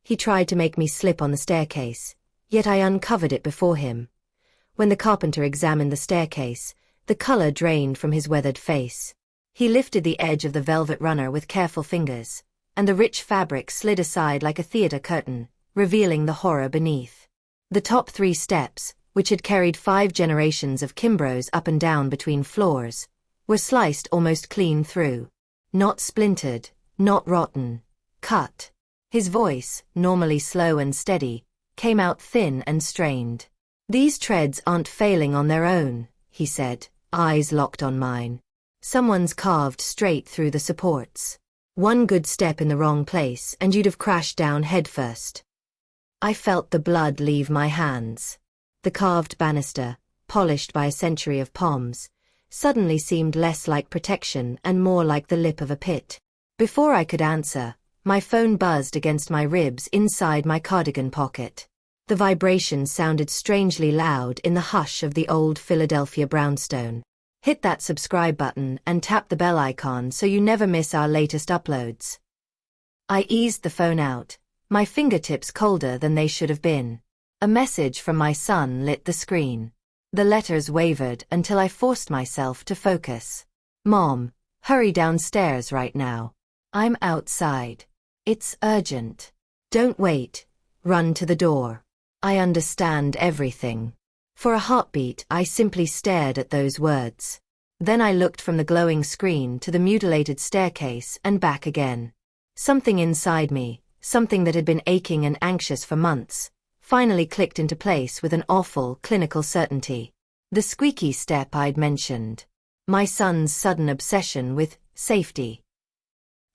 He tried to make me slip on the staircase, yet I uncovered it before him. When the carpenter examined the staircase, the color drained from his weathered face. He lifted the edge of the velvet runner with careful fingers, and the rich fabric slid aside like a theater curtain, revealing the horror beneath. The top 3 steps, which had carried 5 generations of Kimbros up and down between floors, were sliced almost clean through. Not splintered, not rotten, cut. His voice, normally slow and steady, came out thin and strained. "These treads aren't failing on their own," he said, eyes locked on mine. "Someone's carved straight through the supports. One good step in the wrong place and you'd have crashed down headfirst." I felt the blood leave my hands. The carved banister, polished by a century of palms, suddenly seemed less like protection and more like the lip of a pit. Before I could answer, my phone buzzed against my ribs inside my cardigan pocket. The vibration sounded strangely loud in the hush of the old Philadelphia brownstone. Hit that subscribe button and tap the bell icon so you never miss our latest uploads. I eased the phone out, my fingertips colder than they should have been. A message from my son lit the screen. The letters wavered until I forced myself to focus. "Mom, hurry downstairs right now. I'm outside. It's urgent. Don't wait. Run to the door." I understand everything. For a heartbeat, I simply stared at those words. Then I looked from the glowing screen to the mutilated staircase and back again. Something inside me, something that had been aching and anxious for months, finally clicked into place with an awful, clinical certainty. The squeaky step I'd mentioned. My son's sudden obsession with safety.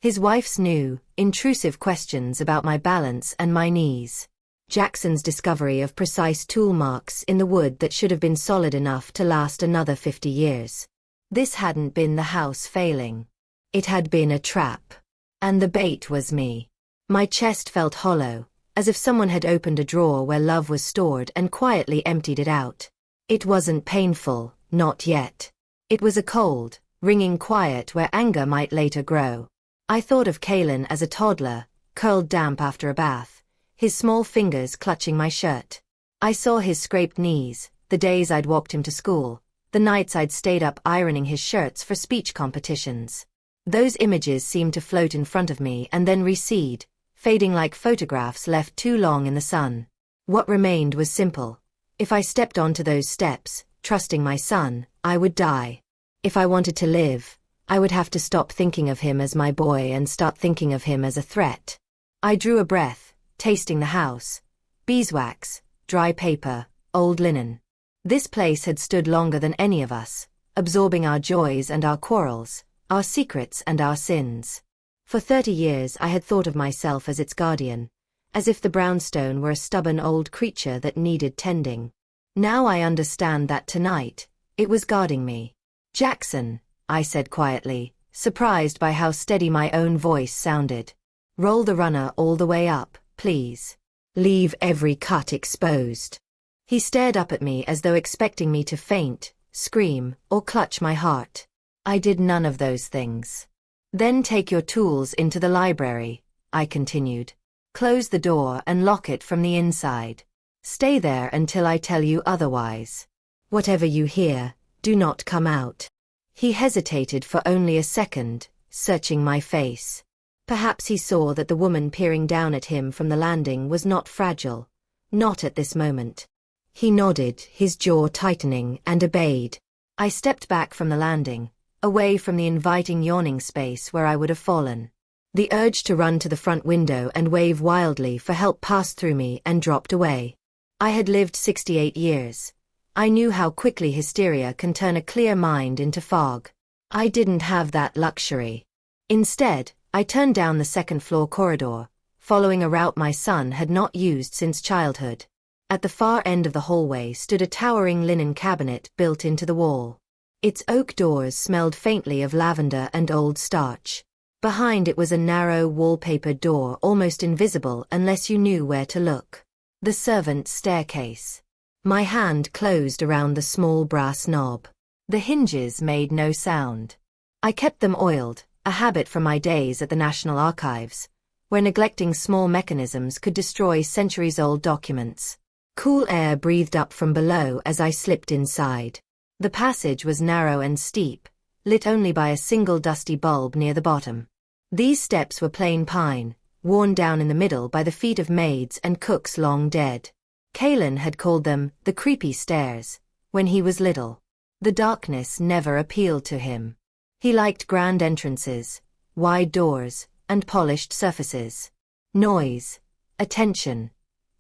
His wife's new, intrusive questions about my balance and my knees. Jackson's discovery of precise tool marks in the wood that should have been solid enough to last another 50 years. This hadn't been the house failing. It had been a trap. And the bait was me. My chest felt hollow, as if someone had opened a drawer where love was stored and quietly emptied it out. It wasn't painful, not yet. It was a cold, ringing quiet where anger might later grow. I thought of Kalen as a toddler, curled damp after a bath, his small fingers clutching my shirt. I saw his scraped knees, the days I'd walked him to school, the nights I'd stayed up ironing his shirts for speech competitions. Those images seemed to float in front of me and then recede, fading like photographs left too long in the sun. What remained was simple. If I stepped onto those steps, trusting my son, I would die. If I wanted to live, I would have to stop thinking of him as my boy and start thinking of him as a threat. I drew a breath, tasting the house. Beeswax, dry paper, old linen. This place had stood longer than any of us, absorbing our joys and our quarrels, our secrets and our sins. For 30 years I had thought of myself as its guardian, as if the brownstone were a stubborn old creature that needed tending. Now I understand that tonight, it was guarding me. "Jackson," I said quietly, surprised by how steady my own voice sounded. "Roll the runner all the way up, please. Leave every cut exposed." He stared up at me as though expecting me to faint, scream, or clutch my heart. I did none of those things. "Then take your tools into the library," I continued. "Close the door and lock it from the inside. Stay there until I tell you otherwise. Whatever you hear, do not come out." He hesitated for only a second, searching my face. Perhaps he saw that the woman peering down at him from the landing was not fragile. Not at this moment. He nodded, his jaw tightening, and obeyed. I stepped back from the landing, away from the inviting yawning space where I would have fallen. The urge to run to the front window and wave wildly for help passed through me and dropped away. I had lived 68 years. I knew how quickly hysteria can turn a clear mind into fog. I didn't have that luxury. Instead, I turned down the second-floor corridor, following a route my son had not used since childhood. At the far end of the hallway stood a towering linen cabinet built into the wall. Its oak doors smelled faintly of lavender and old starch. Behind it was a narrow, wallpapered door almost invisible unless you knew where to look. The servants' staircase. My hand closed around the small brass knob. The hinges made no sound. I kept them oiled, a habit from my days at the National Archives. where neglecting small mechanisms could destroy centuries-old documents. Cool air breathed up from below as I slipped inside. The passage was narrow and steep, lit only by a single dusty bulb near the bottom. These steps were plain pine, worn down in the middle by the feet of maids and cooks long dead. Kalen had called them the creepy stairs when he was little. The darkness never appealed to him. He liked grand entrances, wide doors, and polished surfaces. Noise, attention,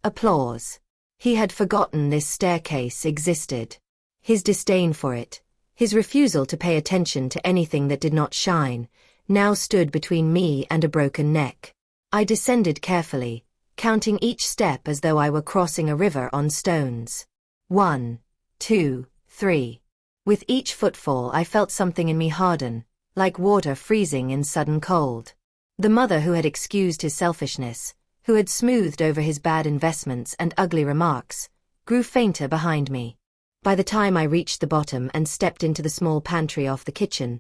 applause. He had forgotten this staircase existed. His disdain for it, his refusal to pay attention to anything that did not shine, now stood between me and a broken neck. I descended carefully, counting each step as though I were crossing a river on stones. 1, 2, 3. With each footfall I felt something in me harden, like water freezing in sudden cold. The mother who had excused his selfishness, who had smoothed over his bad investments and ugly remarks, grew fainter behind me. By the time I reached the bottom and stepped into the small pantry off the kitchen,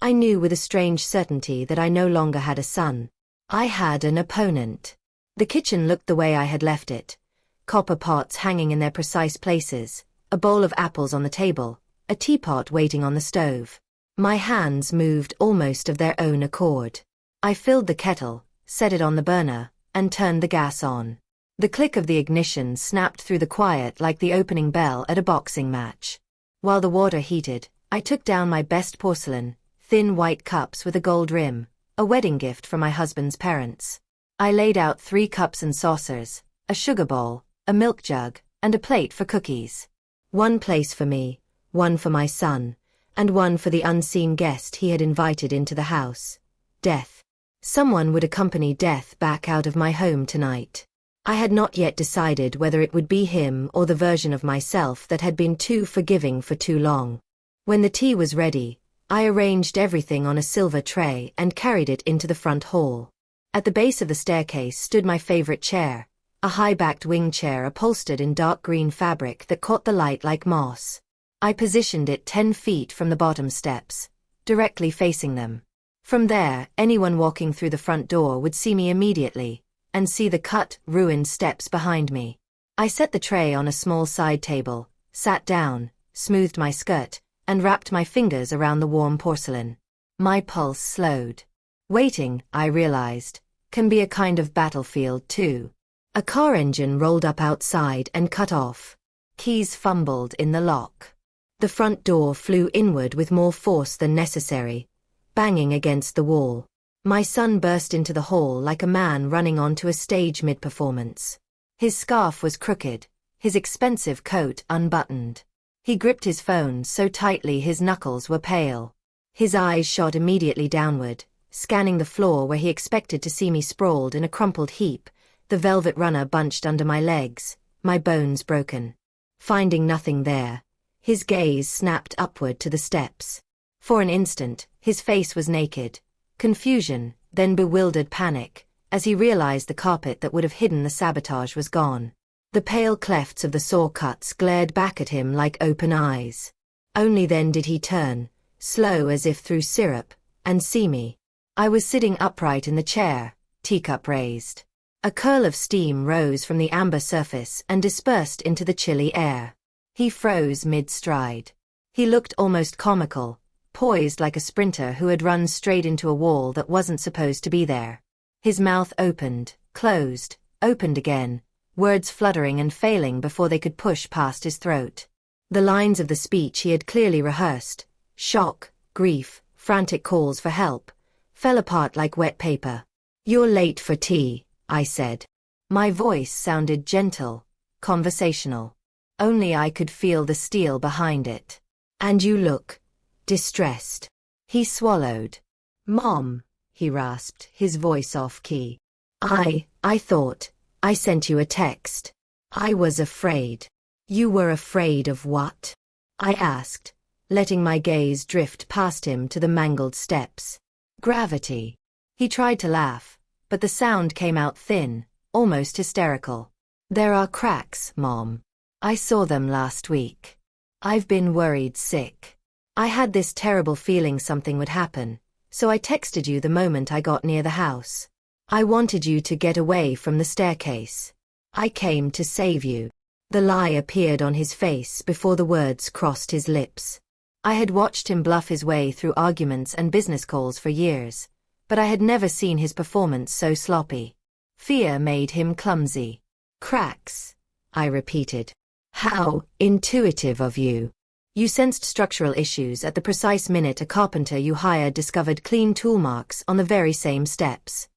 I knew with a strange certainty that I no longer had a son. I had an opponent. The kitchen looked the way I had left it. Copper pots hanging in their precise places, a bowl of apples on the table, a teapot waiting on the stove. My hands moved almost of their own accord. I filled the kettle, set it on the burner, and turned the gas on. The click of the ignition snapped through the quiet like the opening bell at a boxing match. While the water heated, I took down my best porcelain, thin white cups with a gold rim, a wedding gift from my husband's parents. I laid out 3 cups and saucers, a sugar bowl, a milk jug, and a plate for cookies. 1 place for me, 1 for my son, and 1 for the unseen guest he had invited into the house. Death. Someone would accompany death back out of my home tonight. I had not yet decided whether it would be him or the version of myself that had been too forgiving for too long. When the tea was ready, I arranged everything on a silver tray and carried it into the front hall. At the base of the staircase stood my favorite chair, a high-backed wing chair upholstered in dark green fabric that caught the light like moss. I positioned it 10 feet from the bottom steps, directly facing them. From there, anyone walking through the front door would see me immediately, and see the cut, ruined steps behind me. I set the tray on a small side table, sat down, smoothed my skirt, and wrapped my fingers around the warm porcelain. My pulse slowed. Waiting, I realized, can be a kind of battlefield too. A car engine rolled up outside and cut off. Keys fumbled in the lock. The front door flew inward with more force than necessary, banging against the wall. My son burst into the hall like a man running onto a stage mid-performance. His scarf was crooked, his expensive coat unbuttoned. He gripped his phone so tightly his knuckles were pale. His eyes shot immediately downward, scanning the floor where he expected to see me sprawled in a crumpled heap, the velvet runner bunched under my legs, my bones broken. Finding nothing there, his gaze snapped upward to the steps. For an instant, his face was naked. Confusion, then bewildered panic, as he realized the carpet that would have hidden the sabotage was gone. The pale clefts of the saw cuts glared back at him like open eyes. Only then did he turn, slow as if through syrup, and see me. I was sitting upright in the chair, teacup raised. A curl of steam rose from the amber surface and dispersed into the chilly air. He froze mid-stride. He looked almost comical, poised like a sprinter who had run straight into a wall that wasn't supposed to be there. His mouth opened, closed, opened again, words fluttering and failing before they could push past his throat. The lines of the speech he had clearly rehearsed, shock, grief, frantic calls for help, fell apart like wet paper. "You're late for tea," I said. My voice sounded gentle, conversational. Only I could feel the steel behind it. "And you look distressed." He swallowed. "Mom," he rasped, his voice off-key. I thought, I sent you a text. I was afraid." "You were afraid of what?" I asked, letting my gaze drift past him to the mangled steps. "Gravity." He tried to laugh, but the sound came out thin, almost hysterical. "There are cracks, Mom. I saw them last week. I've been worried sick. I had this terrible feeling something would happen, so I texted you the moment I got near the house. I wanted you to get away from the staircase. I came to save you. The lie appeared on his face before the words crossed his lips. I had watched him bluff his way through arguments and business calls for years, but I had never seen his performance so sloppy. Fear made him clumsy. Cracks, I repeated. How intuitive of you. You sensed structural issues at the precise minute a carpenter you hired discovered clean tool marks on the very same steps.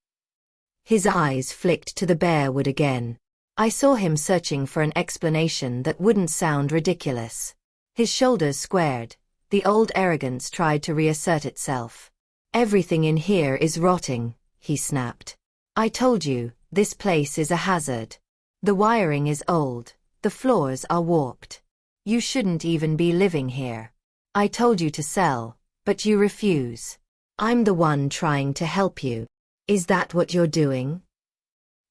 His eyes flicked to the bare wood again. I saw him searching for an explanation that wouldn't sound ridiculous. His shoulders squared. The old arrogance tried to reassert itself. Everything in here is rotting, he snapped. I told you, this place is a hazard. The wiring is old. The floors are warped. You shouldn't even be living here. I told you to sell, but you refuse. I'm the one trying to help you. Is that what you're doing?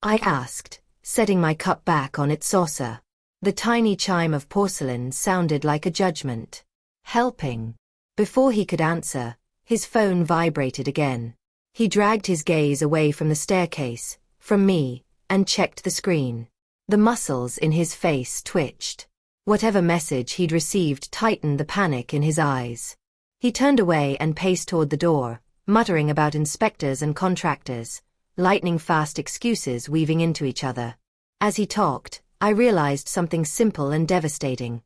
I asked, setting my cup back on its saucer. The tiny chime of porcelain sounded like a judgment. Helping. Before he could answer, his phone vibrated again. He dragged his gaze away from the staircase, from me, and checked the screen. The muscles in his face twitched. Whatever message he'd received tightened the panic in his eyes. He turned away and paced toward the door, muttering about inspectors and contractors, lightning-fast excuses weaving into each other. As he talked, I realized something simple and devastating.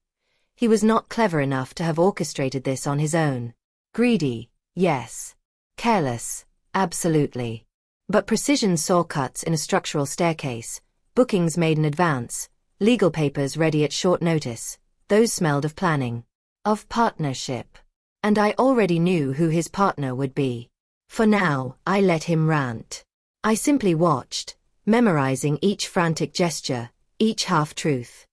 He was not clever enough to have orchestrated this on his own. Greedy, yes. Careless, absolutely. But precision saw cuts in a structural staircase, bookings made in advance, legal papers ready at short notice, those smelled of planning, of partnership. And I already knew who his partner would be. For now, I let him rant. I simply watched, memorizing each frantic gesture, each half-truth.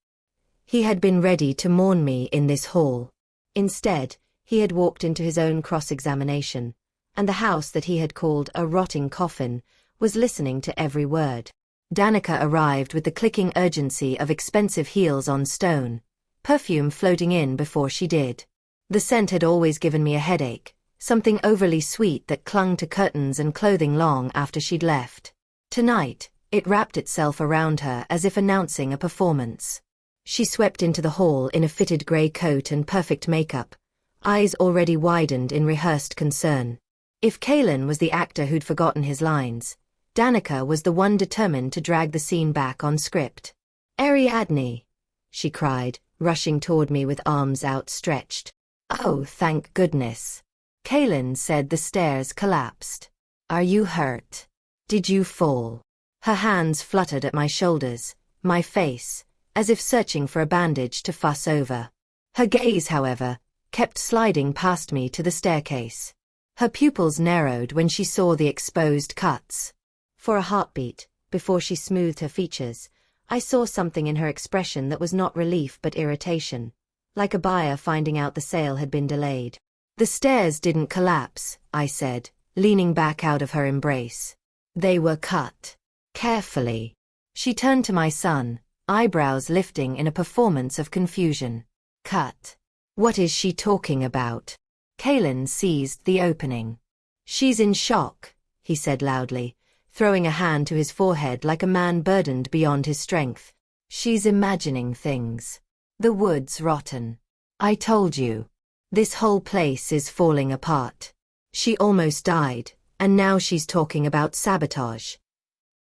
He had been ready to mourn me in this hall. Instead, he had walked into his own cross-examination, and the house that he had called a rotting coffin was listening to every word. Danica arrived with the clicking urgency of expensive heels on stone, perfume floating in before she did. The scent had always given me a headache, something overly sweet that clung to curtains and clothing long after she'd left. Tonight, it wrapped itself around her as if announcing a performance. She swept into the hall in a fitted grey coat and perfect makeup, eyes already widened in rehearsed concern. If Kalen was the actor who'd forgotten his lines, Danica was the one determined to drag the scene back on script. "Ariadne!" she cried, rushing toward me with arms outstretched. "Oh, thank goodness." Kalen said the stairs collapsed. "Are you hurt? Did you fall?" Her hands fluttered at my shoulders, my face, as if searching for a bandage to fuss over. Her gaze, however, kept sliding past me to the staircase. Her pupils narrowed when she saw the exposed cuts. For a heartbeat, before she smoothed her features, I saw something in her expression that was not relief but irritation, like a buyer finding out the sale had been delayed. "The stairs didn't collapse," I said, leaning back out of her embrace. "They were cut. Carefully." She turned to my son, eyebrows lifting in a performance of confusion. "Cut? What is she talking about?" Kalen seized the opening. "She's in shock," he said loudly, throwing a hand to his forehead like a man burdened beyond his strength. "She's imagining things. The wood's rotten. I told you. This whole place is falling apart. She almost died, and now she's talking about sabotage."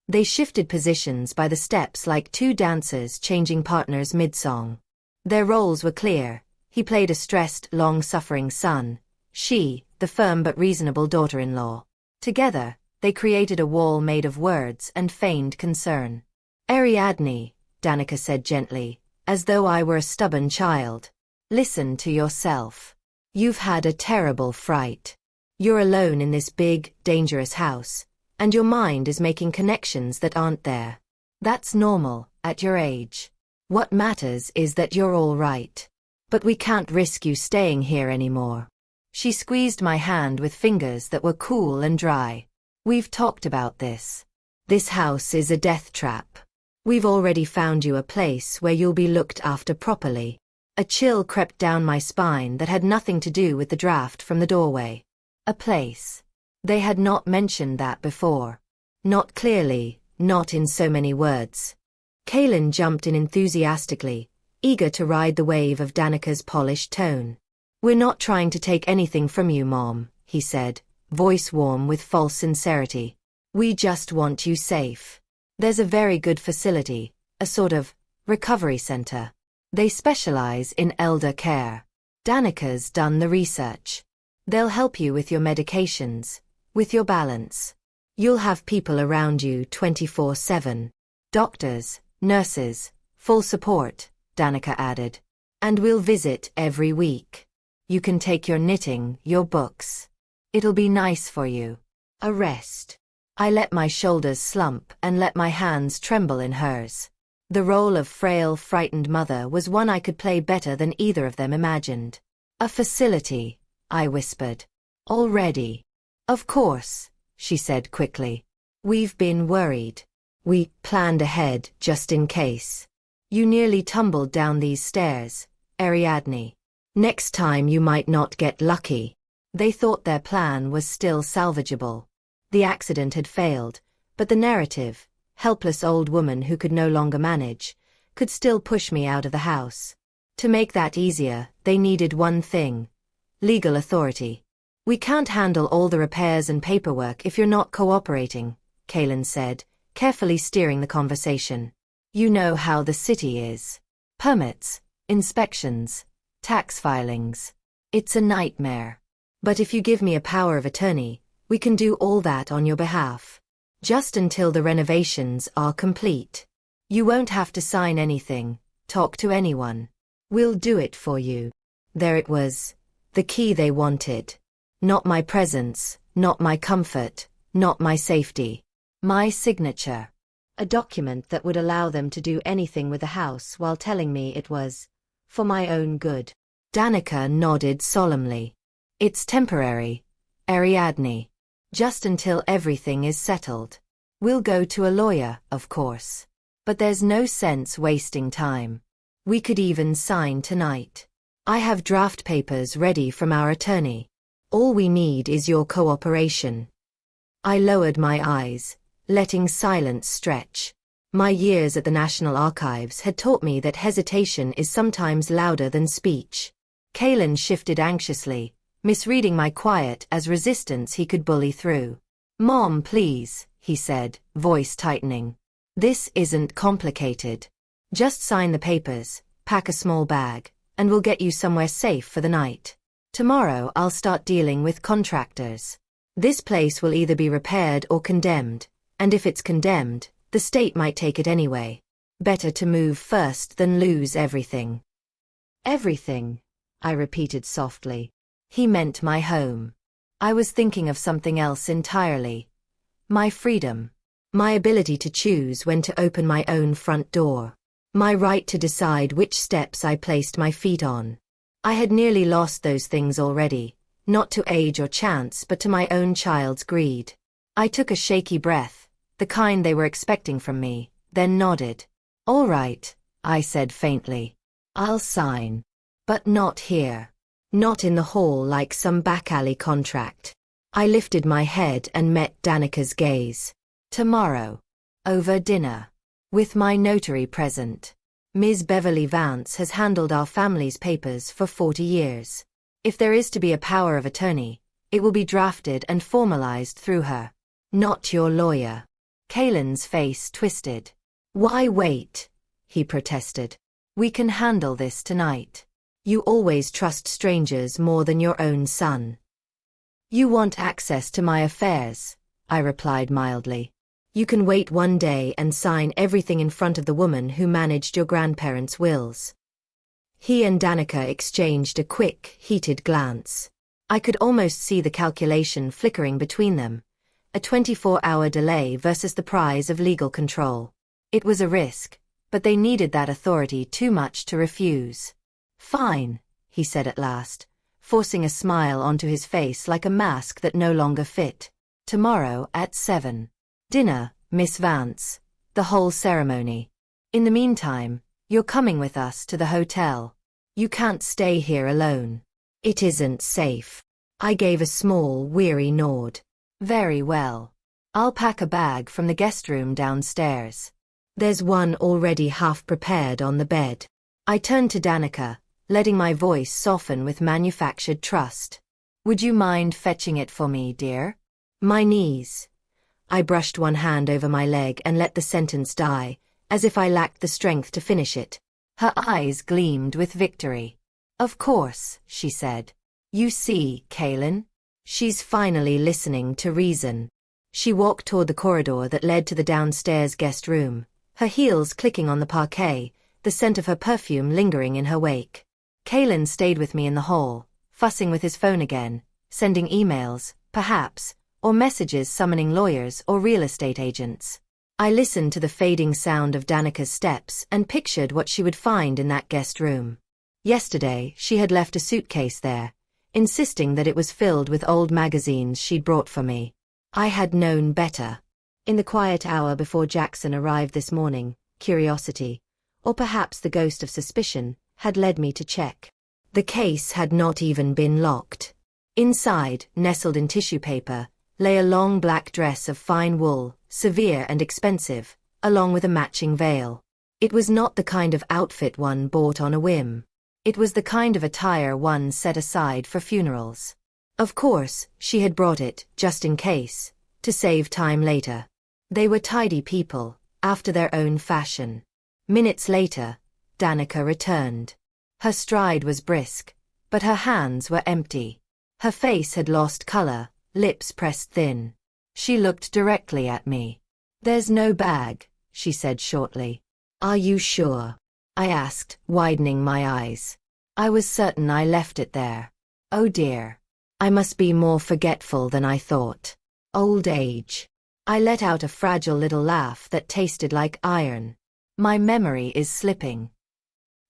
They shifted positions by the steps like two dancers changing partners mid-song. Their roles were clear. He played a stressed, long-suffering son. She, the firm but reasonable daughter-in-law. Together, they created a wall made of words and feigned concern. "Ariadne," Danica said gently, as though I were a stubborn child. "Listen to yourself. You've had a terrible fright. You're alone in this big, dangerous house, and your mind is making connections that aren't there. That's normal, at your age. What matters is that you're all right. But we can't risk you staying here anymore." She squeezed my hand with fingers that were cool and dry. "We've talked about this. This house is a death trap. We've already found you a place where you'll be looked after properly." A chill crept down my spine that had nothing to do with the draft from the doorway. A place. They had not mentioned that before. Not clearly, not in so many words. Kaelin jumped in enthusiastically, eager to ride the wave of Danica's polished tone. "We're not trying to take anything from you, Mom," he said, voice warm with false sincerity. "We just want you safe. There's a very good facility, a sort of recovery center. They specialize in elder care. Danica's done the research. They'll help you with your medications, with your balance. You'll have people around you 24/7. Doctors, nurses, full support," Danica added. "And we'll visit every week. You can take your knitting, your books. It'll be nice for you. A rest." I let my shoulders slump and let my hands tremble in hers. The role of frail, frightened mother was one I could play better than either of them imagined. "A facility," I whispered. "Already?" "Of course," she said quickly. "We've been worried. We planned ahead just in case. You nearly tumbled down these stairs, Ariadne. Next time you might not get lucky." They thought their plan was still salvageable. The accident had failed, but the narrative, helpless old woman who could no longer manage, could still push me out of the house. To make that easier, they needed one thing: legal authority. "We can't handle all the repairs and paperwork if you're not cooperating," Kaelin said, carefully steering the conversation. "You know how the city is. Permits, inspections, tax filings. It's a nightmare. But if you give me a power of attorney, we can do all that on your behalf. Just until the renovations are complete. You won't have to sign anything, talk to anyone. We'll do it for you." There it was, the key they wanted. Not my presence, not my comfort, not my safety. My signature. A document that would allow them to do anything with the house while telling me it was for my own good. Danica nodded solemnly. "It's temporary, Ariadne. Just until everything is settled. We'll go to a lawyer, of course. But there's no sense wasting time. We could even sign tonight. I have draft papers ready from our attorney. All we need is your cooperation." I lowered my eyes, letting silence stretch. My years at the National Archives had taught me that hesitation is sometimes louder than speech. Kaelin shifted anxiously, misreading my quiet as resistance he could bully through. "Mom, please," he said, voice tightening. "This isn't complicated. Just sign the papers, pack a small bag, and we'll get you somewhere safe for the night. Tomorrow I'll start dealing with contractors. This place will either be repaired or condemned, and if it's condemned, the state might take it anyway. Better to move first than lose everything." "Everything," I repeated softly. He meant my home. I was thinking of something else entirely. My freedom. My ability to choose when to open my own front door. My right to decide which steps I placed my feet on. I had nearly lost those things already, not to age or chance but to my own child's greed. I took a shaky breath, the kind they were expecting from me, then nodded. "All right," I said faintly. "I'll sign. But not here. Not in the hall like some back-alley contract." I lifted my head and met Danica's gaze. "Tomorrow. Over dinner. With my notary present. Ms. Beverly Vance has handled our family's papers for 40 years. If there is to be a power of attorney, it will be drafted and formalized through her. Not your lawyer." Kaelin's face twisted. "Why wait?" he protested. "We can handle this tonight. You always trust strangers more than your own son." "You want access to my affairs," I replied mildly. "You can wait one day and sign everything in front of the woman who managed your grandparents' wills." He and Danica exchanged a quick, heated glance. I could almost see the calculation flickering between them. A 24-hour delay versus the prize of legal control. It was a risk, but they needed that authority too much to refuse. "Fine," he said at last, forcing a smile onto his face like a mask that no longer fit. "Tomorrow at 7. Dinner, Miss Vance. The whole ceremony. In the meantime, you're coming with us to the hotel. You can't stay here alone. It isn't safe." I gave a small, weary nod. "Very well. I'll pack a bag from the guest room downstairs. There's one already half prepared on the bed. I turned to Danica, letting my voice soften with manufactured trust. Would you mind fetching it for me, dear? My knees. I brushed one hand over my leg and let the sentence die, as if I lacked the strength to finish it. Her eyes gleamed with victory. Of course, she said. You see, Kaylin? She's finally listening to reason. She walked toward the corridor that led to the downstairs guest room, her heels clicking on the parquet, the scent of her perfume lingering in her wake. Kaylin stayed with me in the hall, fussing with his phone again, sending emails, perhaps, or messages summoning lawyers or real estate agents. I listened to the fading sound of Danica's steps and pictured what she would find in that guest room. Yesterday, she had left a suitcase there, insisting that it was filled with old magazines she'd brought for me. I had known better. In the quiet hour before Jackson arrived this morning, curiosity, or perhaps the ghost of suspicion, had led me to check. The case had not even been locked. Inside, nestled in tissue paper, lay a long black dress of fine wool, severe and expensive, along with a matching veil. It was not the kind of outfit one bought on a whim. It was the kind of attire one set aside for funerals. Of course, she had brought it, just in case, to save time later. They were tidy people, after their own fashion. Minutes later, Danica returned. Her stride was brisk, but her hands were empty. Her face had lost color, lips pressed thin. She looked directly at me. There's no bag, she said shortly. Are you sure? I asked, widening my eyes. I was certain I left it there. Oh dear. I must be more forgetful than I thought. Old age. I let out a fragile little laugh that tasted like iron. My memory is slipping.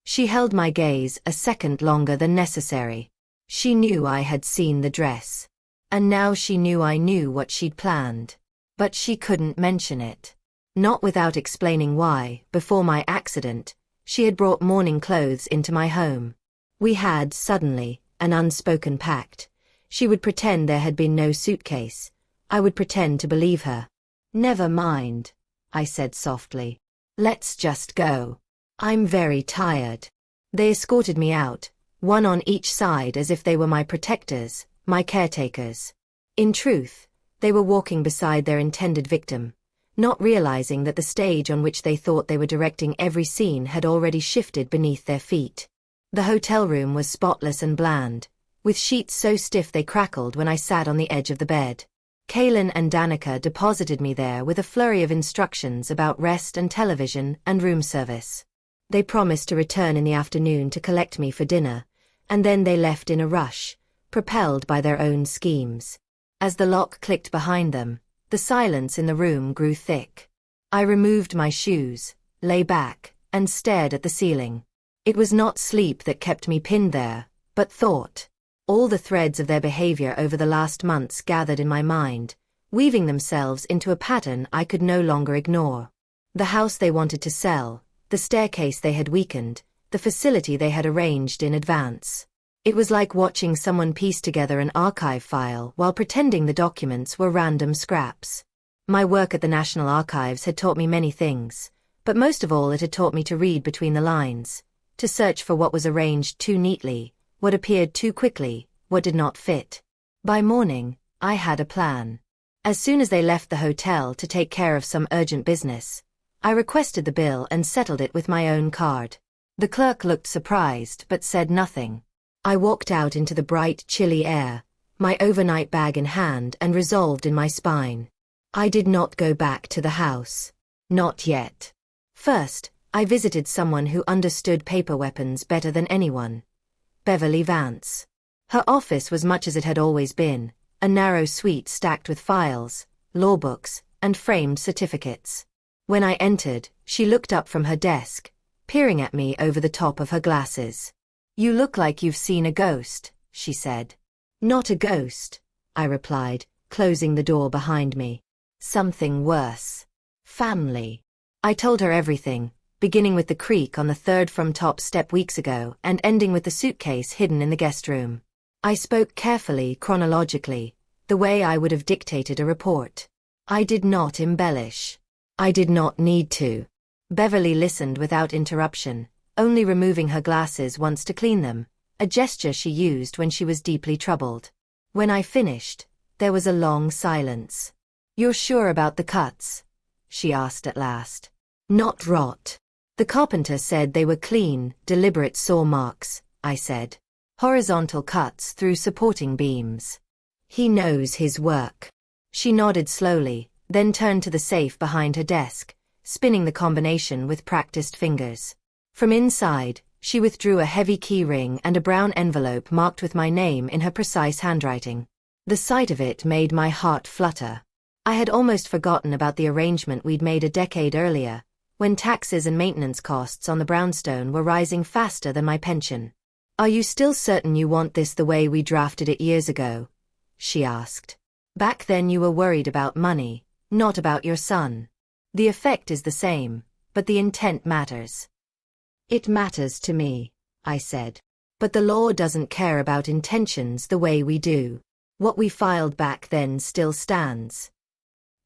She held my gaze a second longer than necessary. She knew I had seen the dress. And now she knew I knew what she'd planned. But she couldn't mention it. Not without explaining why, before my accident, she had brought mourning clothes into my home. We had, suddenly, an unspoken pact. She would pretend there had been no suitcase. I would pretend to believe her. Never mind, I said softly. Let's just go. I'm very tired. They escorted me out, one on each side as if they were my protectors, my caretakers. In truth, they were walking beside their intended victim, not realizing that the stage on which they thought they were directing every scene had already shifted beneath their feet. The hotel room was spotless and bland, with sheets so stiff they crackled when I sat on the edge of the bed. Kaylin and Danica deposited me there with a flurry of instructions about rest and television and room service. They promised to return in the afternoon to collect me for dinner, and then they left in a rush, propelled by their own schemes. As the lock clicked behind them, the silence in the room grew thick. I removed my shoes, lay back, and stared at the ceiling. It was not sleep that kept me pinned there, but thought. All the threads of their behavior over the last months gathered in my mind, weaving themselves into a pattern I could no longer ignore. The house they wanted to sell, the staircase they had weakened, the facility they had arranged in advance. It was like watching someone piece together an archive file while pretending the documents were random scraps. My work at the National Archives had taught me many things, but most of all it had taught me to read between the lines, to search for what was arranged too neatly, what appeared too quickly, what did not fit. By morning, I had a plan. As soon as they left the hotel to take care of some urgent business, I requested the bill and settled it with my own card. The clerk looked surprised but said nothing. I walked out into the bright, chilly air, my overnight bag in hand and resolved in my spine. I did not go back to the house. Not yet. First, I visited someone who understood paper weapons better than anyone. Beverly Vance. Her office was much as it had always been, a narrow suite stacked with files, law books, and framed certificates. When I entered, she looked up from her desk, peering at me over the top of her glasses. You look like you've seen a ghost, she said. Not a ghost, I replied, closing the door behind me. Something worse. Family. I told her everything, beginning with the creak on the third from top step weeks ago and ending with the suitcase hidden in the guest room. I spoke carefully, chronologically, the way I would have dictated a report. I did not embellish. I did not need to. Beverly listened without interruption, only removing her glasses once to clean them, a gesture she used when she was deeply troubled. When I finished, there was a long silence. "You're sure about the cuts?" she asked at last. "Not rot. The carpenter said they were clean, deliberate saw marks," I said. "Horizontal cuts through supporting beams. He knows his work." She nodded slowly, then turned to the safe behind her desk, spinning the combination with practiced fingers. From inside, she withdrew a heavy key ring and a brown envelope marked with my name in her precise handwriting. The sight of it made my heart flutter. I had almost forgotten about the arrangement we'd made a decade earlier, when taxes and maintenance costs on the brownstone were rising faster than my pension. "Are you still certain you want this the way we drafted it years ago?" she asked. "Back then you were worried about money, not about your son. The effect is the same, but the intent matters." "It matters to me," I said. "But the law doesn't care about intentions the way we do. What we filed back then still stands."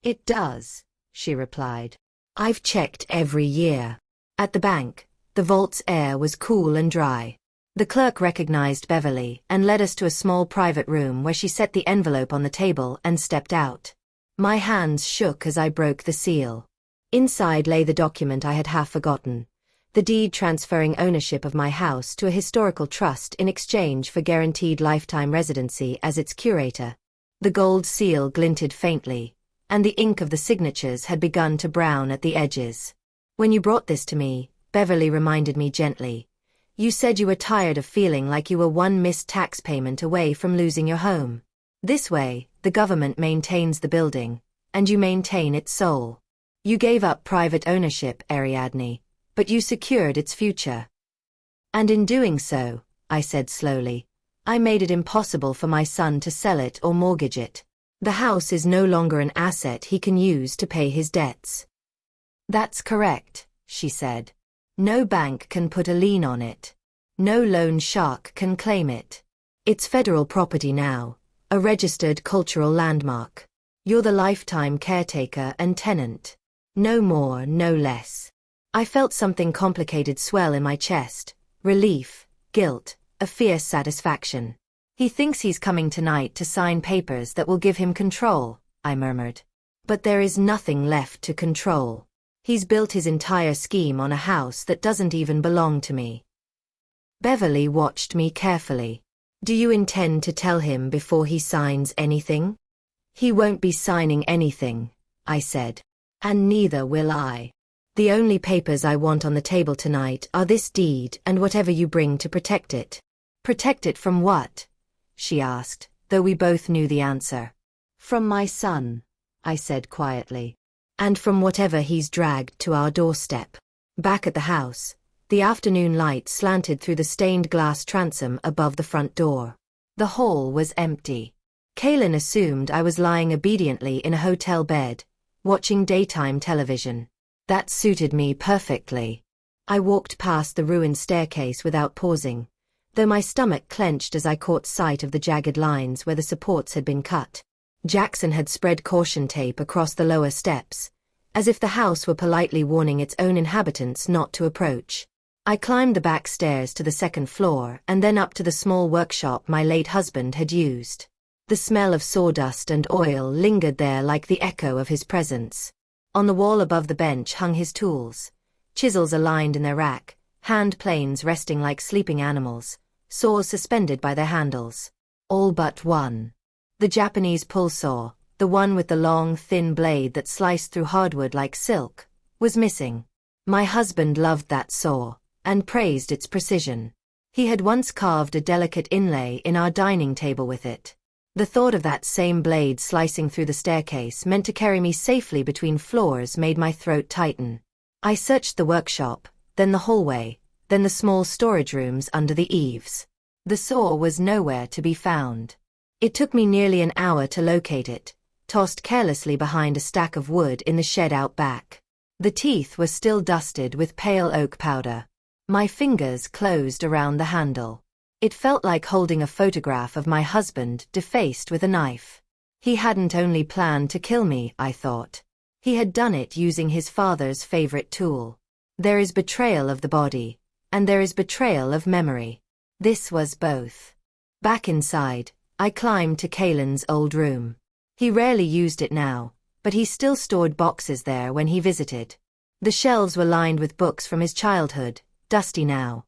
"It does," she replied. "I've checked every year." At the bank, the vault's air was cool and dry. The clerk recognized Beverly and led us to a small private room where she set the envelope on the table and stepped out. My hands shook as I broke the seal. Inside lay the document I had half forgotten, the deed transferring ownership of my house to a historical trust in exchange for guaranteed lifetime residency as its curator. The gold seal glinted faintly, and the ink of the signatures had begun to brown at the edges. "When you brought this to me," Beverly reminded me gently, "you said you were tired of feeling like you were one missed tax payment away from losing your home. This way, the government maintains the building, and you maintain its soul. You gave up private ownership, Ariadne, but you secured its future. And in doing so," I said slowly, "I made it impossible for my son to sell it or mortgage it. The house is no longer an asset he can use to pay his debts." "That's correct," she said. "No bank can put a lien on it. No loan shark can claim it. It's federal property now, a registered cultural landmark. You're the lifetime caretaker and tenant. No more, no less." I felt something complicated swell in my chest, relief, guilt, a fierce satisfaction. "He thinks he's coming tonight to sign papers that will give him control," I murmured. "But there is nothing left to control. He's built his entire scheme on a house that doesn't even belong to me." Beverly watched me carefully. "Do you intend to tell him before he signs anything?" "He won't be signing anything," I said. "And neither will I. The only papers I want on the table tonight are this deed and whatever you bring to protect it." "Protect it from what?" she asked, though we both knew the answer. "From my son," I said quietly. "And from whatever he's dragged to our doorstep." Back at the house, the afternoon light slanted through the stained glass transom above the front door. The hall was empty. Kaylin assumed I was lying obediently in a hotel bed, watching daytime television. That suited me perfectly. I walked past the ruined staircase without pausing, though my stomach clenched as I caught sight of the jagged lines where the supports had been cut. Jackson had spread caution tape across the lower steps, as if the house were politely warning its own inhabitants not to approach. I climbed the back stairs to the second floor and then up to the small workshop my late husband had used. The smell of sawdust and oil lingered there like the echo of his presence. On the wall above the bench hung his tools, chisels aligned in their rack, hand planes resting like sleeping animals, saws suspended by their handles. All but one. The Japanese pull saw, the one with the long, thin blade that sliced through hardwood like silk, was missing. My husband loved that saw, and praised its precision. He had once carved a delicate inlay in our dining table with it. The thought of that same blade slicing through the staircase meant to carry me safely between floors made my throat tighten. I searched the workshop, then the hallway, then the small storage rooms under the eaves. The saw was nowhere to be found. It took me nearly an hour to locate it, tossed carelessly behind a stack of wood in the shed out back. The teeth were still dusted with pale oak powder. My fingers closed around the handle. It felt like holding a photograph of my husband defaced with a knife. He hadn't only planned to kill me, I thought. He had done it using his father's favorite tool. There is betrayal of the body, and there is betrayal of memory. This was both. Back inside, I climbed to Kalen's old room. He rarely used it now, but he still stored boxes there when he visited. The shelves were lined with books from his childhood, dusty now.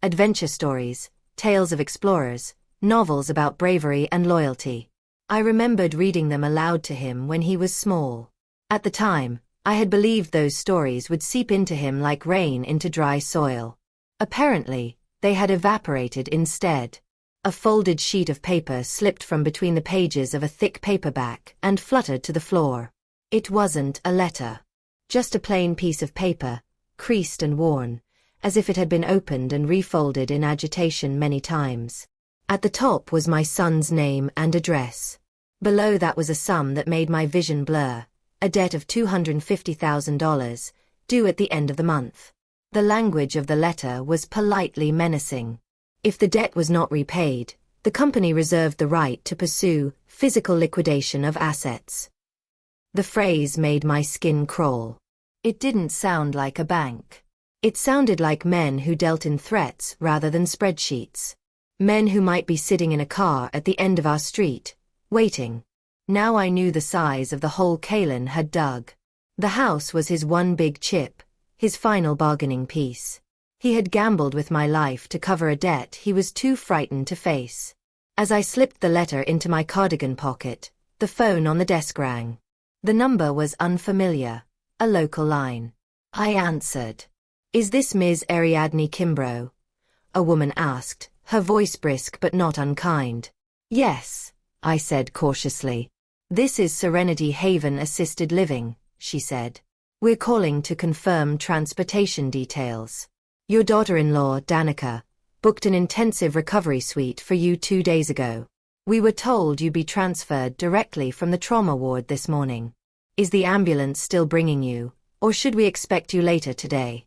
Adventure stories, tales of explorers, novels about bravery and loyalty. I remembered reading them aloud to him when he was small. At the time, I had believed those stories would seep into him like rain into dry soil. Apparently, they had evaporated instead. A folded sheet of paper slipped from between the pages of a thick paperback and fluttered to the floor. It wasn't a letter. Just a plain piece of paper, creased and worn, as if it had been opened and refolded in agitation many times. At the top was my son's name and address. Below that was a sum that made my vision blur, a debt of $250,000, due at the end of the month. The language of the letter was politely menacing. If the debt was not repaid, the company reserved the right to pursue physical liquidation of assets. The phrase made my skin crawl. It didn't sound like a bank. It sounded like men who dealt in threats rather than spreadsheets. Men who might be sitting in a car at the end of our street, waiting. Now I knew the size of the hole Kalen had dug. The house was his one big chip, his final bargaining piece. He had gambled with my life to cover a debt he was too frightened to face. As I slipped the letter into my cardigan pocket, the phone on the desk rang. The number was unfamiliar, a local line. I answered. "Is this Ms. Ariadne Kimbro?" a woman asked, her voice brisk but not unkind. "Yes," I said cautiously. "This is Serenity Haven Assisted Living," she said. "We're calling to confirm transportation details. Your daughter-in-law, Danica, booked an intensive recovery suite for you 2 days ago. We were told you'd be transferred directly from the trauma ward this morning. Is the ambulance still bringing you, or should we expect you later today?"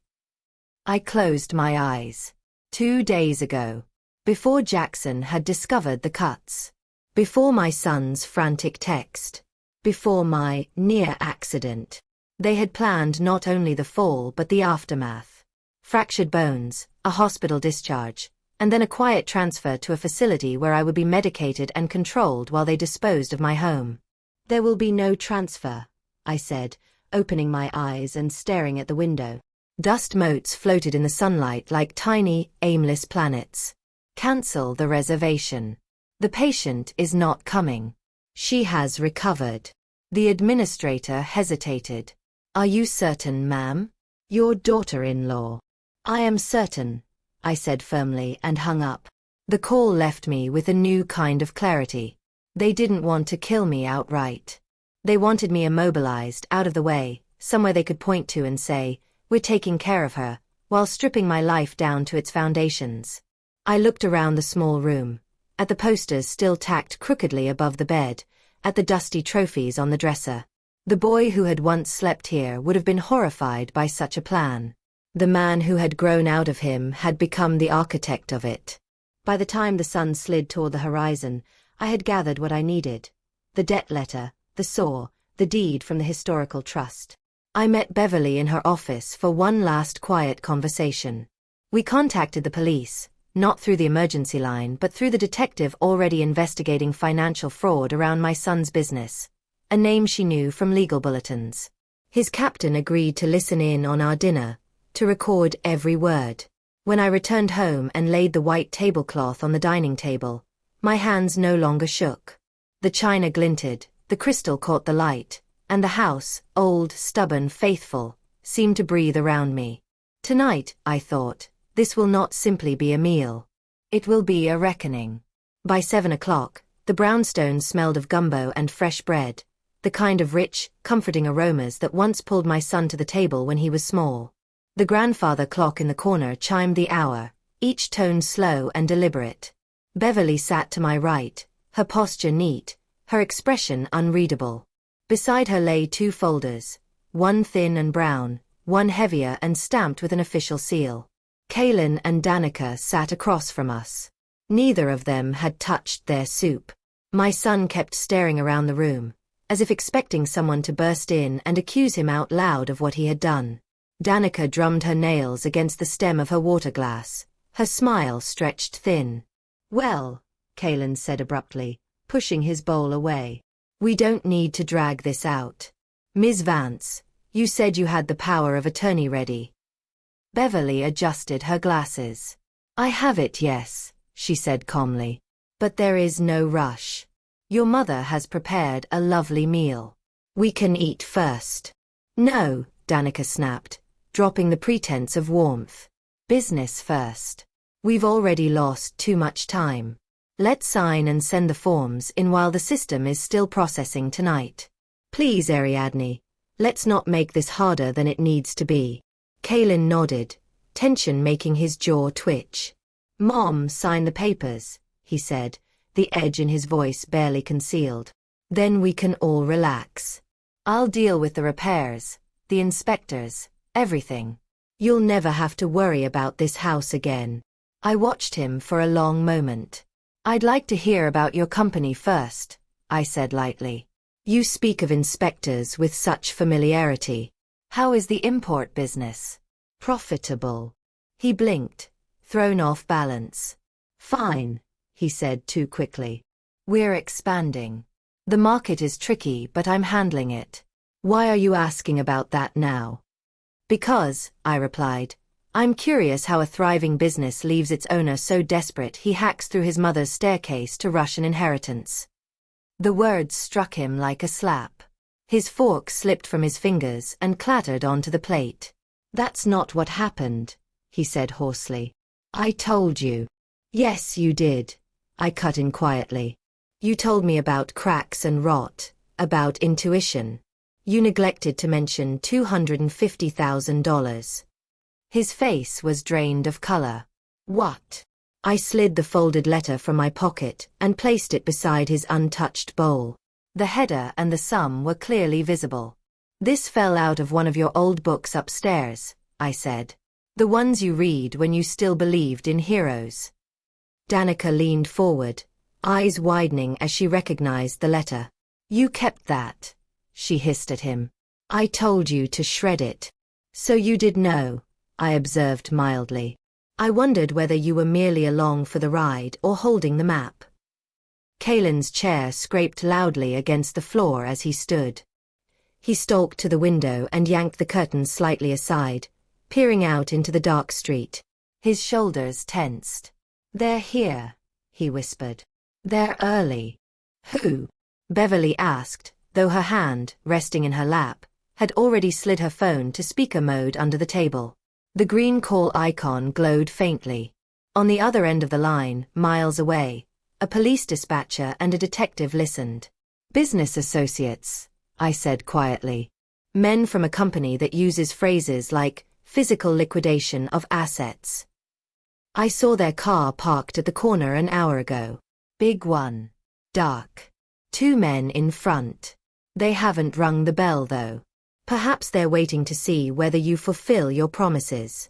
I closed my eyes. 2 days ago. Before Jackson had discovered the cuts. Before my son's frantic text. Before my near accident. They had planned not only the fall but the aftermath. Fractured bones, a hospital discharge, and then a quiet transfer to a facility where I would be medicated and controlled while they disposed of my home. "There will be no transfer," I said, opening my eyes and staring at the window. Dust motes floated in the sunlight like tiny, aimless planets. "Cancel the reservation. The patient is not coming. She has recovered." The administrator hesitated. "Are you certain, ma'am? Your daughter-in-law?" "I am certain," I said firmly and hung up. The call left me with a new kind of clarity. They didn't want to kill me outright. They wanted me immobilized, out of the way, somewhere they could point to and say, "We're taking care of her," while stripping my life down to its foundations. I looked around the small room, at the posters still tacked crookedly above the bed, at the dusty trophies on the dresser. The boy who had once slept here would have been horrified by such a plan. The man who had grown out of him had become the architect of it. By the time the sun slid toward the horizon, I had gathered what I needed. The debt letter, the saw, the deed from the historical trust. I met Beverly in her office for one last quiet conversation. We contacted the police, not through the emergency line but through the detective already investigating financial fraud around my son's business, a name she knew from legal bulletins. His captain agreed to listen in on our dinner, to record every word. When I returned home and laid the white tablecloth on the dining table, my hands no longer shook. The china glinted, the crystal caught the light, and the house, old, stubborn, faithful, seemed to breathe around me. Tonight, I thought, this will not simply be a meal. It will be a reckoning. By 7 o'clock, the brownstone smelled of gumbo and fresh bread, the kind of rich, comforting aromas that once pulled my son to the table when he was small. The grandfather clock in the corner chimed the hour, each tone slow and deliberate. Beverly sat to my right, her posture neat, her expression unreadable. Beside her lay 2 folders, one thin and brown, one heavier and stamped with an official seal. Kalen and Danica sat across from us. Neither of them had touched their soup. My son kept staring around the room, as if expecting someone to burst in and accuse him out loud of what he had done. Danica drummed her nails against the stem of her water glass, her smile stretched thin. "Well," Kalen said abruptly, pushing his bowl away. "We don't need to drag this out. Ms. Vance, you said you had the power of attorney ready." Beverly adjusted her glasses. "I have it, yes," she said calmly. "But there is no rush. Your mother has prepared a lovely meal. We can eat first." "No," Danica snapped, dropping the pretense of warmth. "Business first. We've already lost too much time. Let's sign and send the forms in while the system is still processing tonight. Please, Ariadne, let's not make this harder than it needs to be." Kalen nodded, tension making his jaw twitch. "Mom, sign the papers," he said, the edge in his voice barely concealed. "Then we can all relax. I'll deal with the repairs, the inspectors, everything. You'll never have to worry about this house again." I watched him for a long moment. "I'd like to hear about your company first," I said lightly. "You speak of inspectors with such familiarity. How is the import business?" "Profitable." He blinked, thrown off balance. "Fine," he said too quickly. "We're expanding. The market is tricky, but I'm handling it." "Why are you asking about that now?" "Because," I replied, "I'm curious how a thriving business leaves its owner so desperate he hacks through his mother's staircase to rush an inheritance." The words struck him like a slap. His fork slipped from his fingers and clattered onto the plate. "That's not what happened," he said hoarsely. "I told you." "Yes, you did," I cut in quietly. "You told me about cracks and rot, about intuition. You neglected to mention $250,000. His face was drained of color. "What?" I slid the folded letter from my pocket and placed it beside his untouched bowl. The header and the sum were clearly visible. "This fell out of one of your old books upstairs," I said. "The ones you read when you still believed in heroes." Danica leaned forward, eyes widening as she recognized the letter. "You kept that," she hissed at him. "I told you to shred it." "So you did know," I observed mildly. "I wondered whether you were merely along for the ride or holding the map." Kalen's chair scraped loudly against the floor as he stood. He stalked to the window and yanked the curtains slightly aside, peering out into the dark street. His shoulders tensed. "They're here," he whispered. "They're early." "Who?" Beverly asked, though her hand, resting in her lap, had already slid her phone to speaker mode under the table. The green call icon glowed faintly. On the other end of the line, miles away, a police dispatcher and a detective listened. "Business associates," I said quietly. "Men from a company that uses phrases like physical liquidation of assets. I saw their car parked at the corner an hour ago. Big one. Dark. 2 men in front. They haven't rung the bell though. Perhaps they're waiting to see whether you fulfill your promises."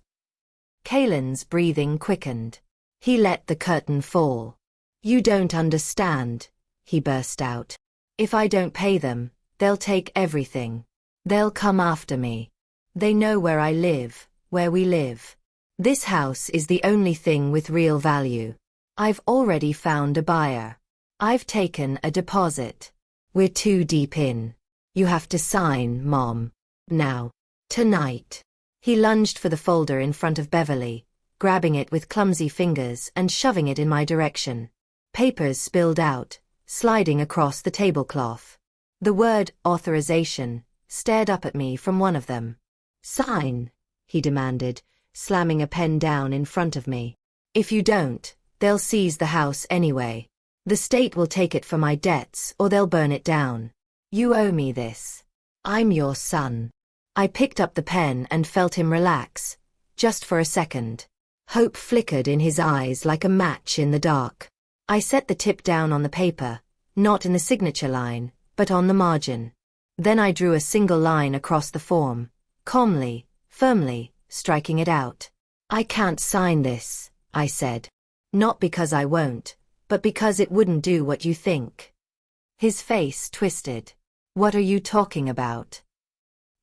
Kalen's breathing quickened. He let the curtain fall. "You don't understand," he burst out. "If I don't pay them, they'll take everything. They'll come after me. They know where I live, where we live. This house is the only thing with real value. I've already found a buyer. I've taken a deposit. We're too deep in. You have to sign, Mom. Now. Tonight." He lunged for the folder in front of Beverly, grabbing it with clumsy fingers and shoving it in my direction. Papers spilled out, sliding across the tablecloth. The word authorization stared up at me from one of them. "Sign," he demanded, slamming a pen down in front of me. "If you don't, they'll seize the house anyway. The state will take it for my debts or they'll burn it down. You owe me this. I'm your son." I picked up the pen and felt him relax, just for a second. Hope flickered in his eyes like a match in the dark. I set the tip down on the paper, not in the signature line, but on the margin. Then I drew a single line across the form, calmly, firmly, striking it out. "I can't sign this," I said. "Not because I won't, but because it wouldn't do what you think." His face twisted. What are you talking about?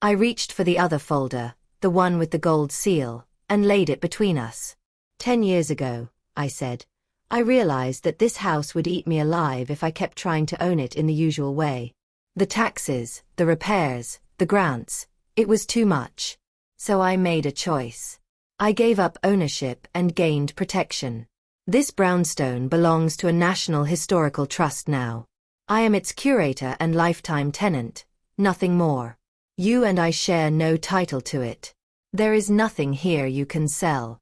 I reached for the other folder, the one with the gold seal, and laid it between us. 10 years ago, I said, I realized that this house would eat me alive if I kept trying to own it in the usual way. The taxes, the repairs, the grants, it was too much. So I made a choice. I gave up ownership and gained protection. This brownstone belongs to a National Historical Trust now. I am its curator and lifetime tenant, nothing more. You and I share no title to it. There is nothing here you can sell.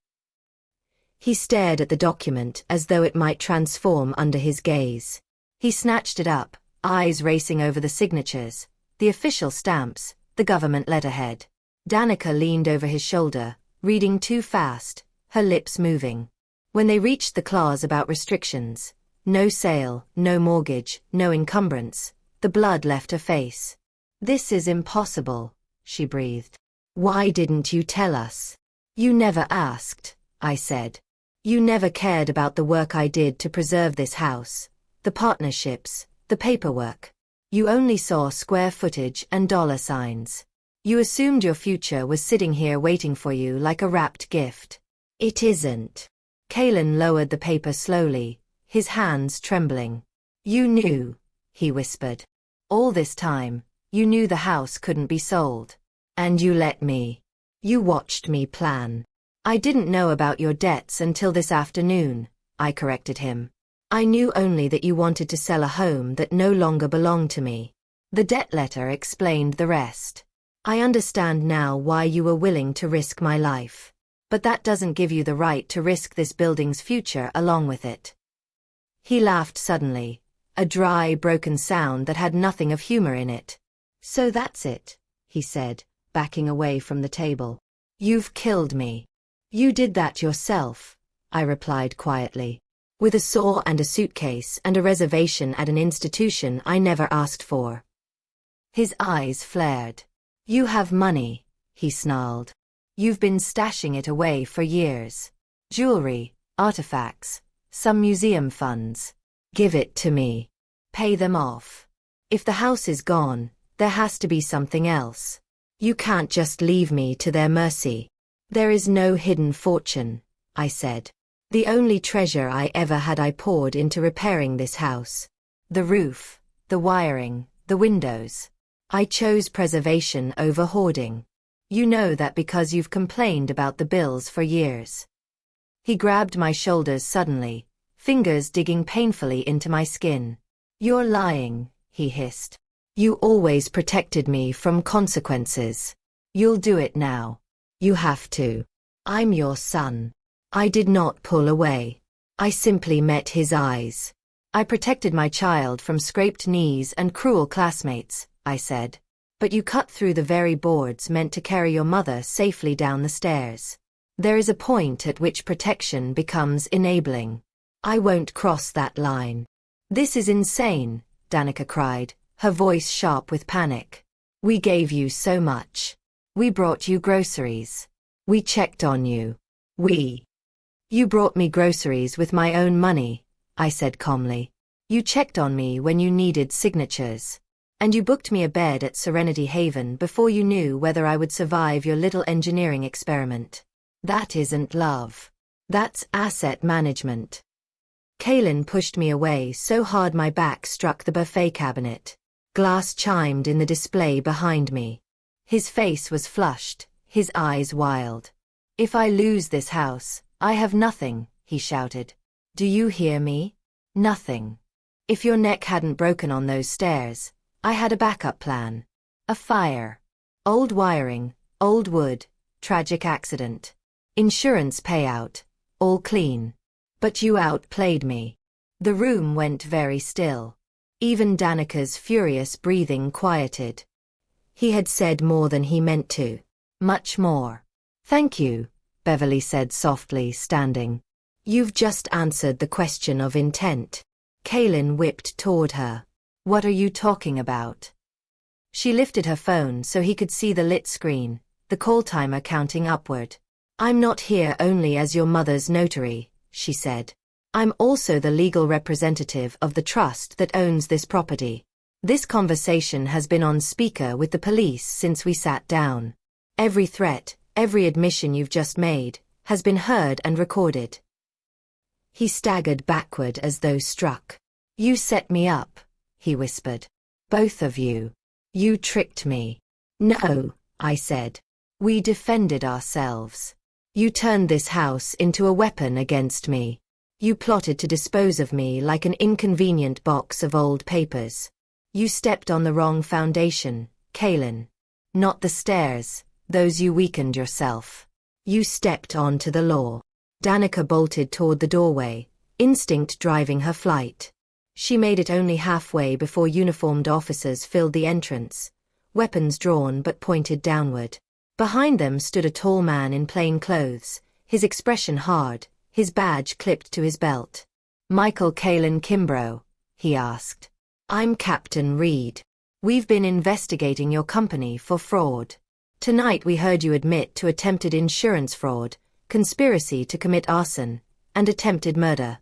He stared at the document as though it might transform under his gaze. He snatched it up, eyes racing over the signatures, the official stamps, the government letterhead. Danica leaned over his shoulder, reading too fast, her lips moving. When they reached the clause about restrictions, no sale, no mortgage, no encumbrance, the blood left her face. This is impossible, she breathed. Why didn't you tell us? You never asked, I said. You never cared about the work I did to preserve this house, the partnerships, the paperwork. You only saw square footage and dollar signs. You assumed your future was sitting here waiting for you like a wrapped gift. It isn't. Kalen lowered the paper slowly, his hands trembling. You knew, he whispered. All this time, you knew the house couldn't be sold. And you let me. You watched me plan. I didn't know about your debts until this afternoon, I corrected him. I knew only that you wanted to sell a home that no longer belonged to me. The debt letter explained the rest. I understand now why you were willing to risk my life. But that doesn't give you the right to risk this building's future along with it. He laughed suddenly, a dry, broken sound that had nothing of humor in it. So that's it, he said, backing away from the table. You've killed me. You did that yourself, I replied quietly. With a saw and a suitcase and a reservation at an institution I never asked for. His eyes flared. You have money, he snarled. You've been stashing it away for years. Jewelry, artifacts, some museum funds. Give it to me. Pay them off. If the house is gone, there has to be something else. You can't just leave me to their mercy. There is no hidden fortune, I said. The only treasure I ever had I poured into repairing this house. The roof, the wiring, the windows. I chose preservation over hoarding. You know that because you've complained about the bills for years. He grabbed my shoulders suddenly, fingers digging painfully into my skin. You're lying, he hissed. You always protected me from consequences. You'll do it now. You have to. I'm your son. I did not pull away. I simply met his eyes. I protected my child from scraped knees and cruel classmates, I said. But you cut through the very boards meant to carry your mother safely down the stairs. There is a point at which protection becomes enabling. I won't cross that line. This is insane, Danica cried, her voice sharp with panic. We gave you so much. We brought you groceries. We checked on you. You brought me groceries with my own money, I said calmly. You checked on me when you needed signatures. And you booked me a bed at Serenity Haven before you knew whether I would survive your little engineering experiment. That isn't love. That's asset management. Kalen pushed me away so hard my back struck the buffet cabinet. Glass chimed in the display behind me. His face was flushed, his eyes wild. If I lose this house, I have nothing, he shouted. Do you hear me? Nothing. If your neck hadn't broken on those stairs, I had a backup plan. A fire. Old wiring, old wood, tragic accident. Insurance payout, all clean. But you outplayed me. The room went very still. Even Danica's furious breathing quieted. He had said more than he meant to. Much more. Thank you, Beverly said softly, standing. You've just answered the question of intent. Kalen whipped toward her. What are you talking about? She lifted her phone so he could see the lit screen, the call timer counting upward. I'm not here only as your mother's notary, she said. I'm also the legal representative of the trust that owns this property. This conversation has been on speaker with the police since we sat down. Every threat, every admission you've just made, has been heard and recorded." He staggered backward as though struck. "You set me up," he whispered. "Both of you. You tricked me." "No," I said. "We defended ourselves. You turned this house into a weapon against me. You plotted to dispose of me like an inconvenient box of old papers. You stepped on the wrong foundation, Kaylin. Not the stairs, those you weakened yourself. You stepped onto the law." Danica bolted toward the doorway, instinct driving her flight. She made it only halfway before uniformed officers filled the entrance, weapons drawn but pointed downward. Behind them stood a tall man in plain clothes, his expression hard, his badge clipped to his belt. "Michael Kaylin Kimbro?" he asked. "I'm Captain Reed. We've been investigating your company for fraud. Tonight we heard you admit to attempted insurance fraud, conspiracy to commit arson, and attempted murder."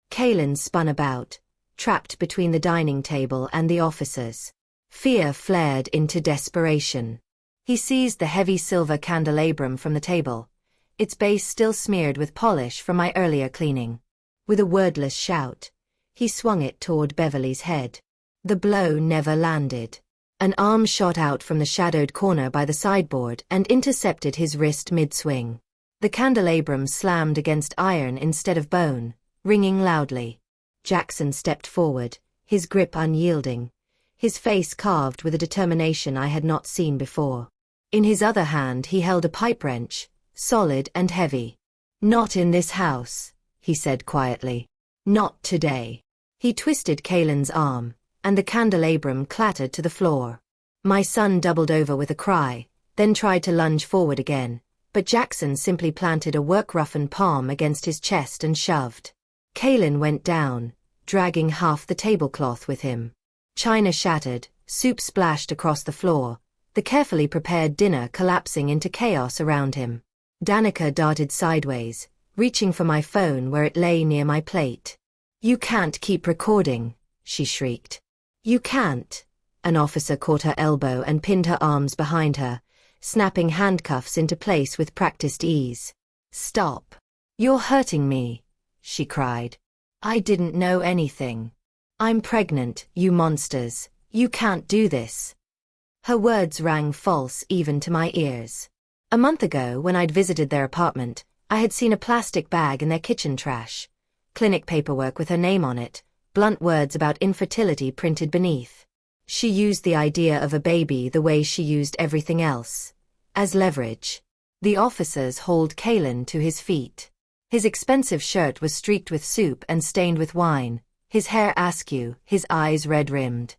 Kaylin spun about, trapped between the dining table and the officers. Fear flared into desperation. He seized the heavy silver candelabrum from the table, its base still smeared with polish from my earlier cleaning. With a wordless shout, he swung it toward Beverly's head. The blow never landed. An arm shot out from the shadowed corner by the sideboard and intercepted his wrist mid-swing. The candelabrum slammed against iron instead of bone, ringing loudly. Jackson stepped forward, his grip unyielding, his face carved with a determination I had not seen before. In his other hand he held a pipe wrench, solid and heavy. "Not in this house," he said quietly. "Not today." He twisted Kaylin's arm, and the candelabrum clattered to the floor. My son doubled over with a cry, then tried to lunge forward again, but Jackson simply planted a work-roughened palm against his chest and shoved. Kaylin went down, dragging half the tablecloth with him. China shattered, soup splashed across the floor, the carefully prepared dinner collapsing into chaos around him. Danica darted sideways, reaching for my phone where it lay near my plate. "You can't keep recording," she shrieked. "You can't." An officer caught her elbow and pinned her arms behind her, snapping handcuffs into place with practiced ease. "Stop. You're hurting me," she cried. "I didn't know anything. I'm pregnant, you monsters. You can't do this." Her words rang false even to my ears. A month ago, when I'd visited their apartment, I had seen a plastic bag in their kitchen trash. Clinic paperwork with her name on it, blunt words about infertility printed beneath. She used the idea of a baby the way she used everything else. As leverage. The officers hauled Kaylin to his feet. His expensive shirt was streaked with soup and stained with wine, his hair askew, his eyes red-rimmed.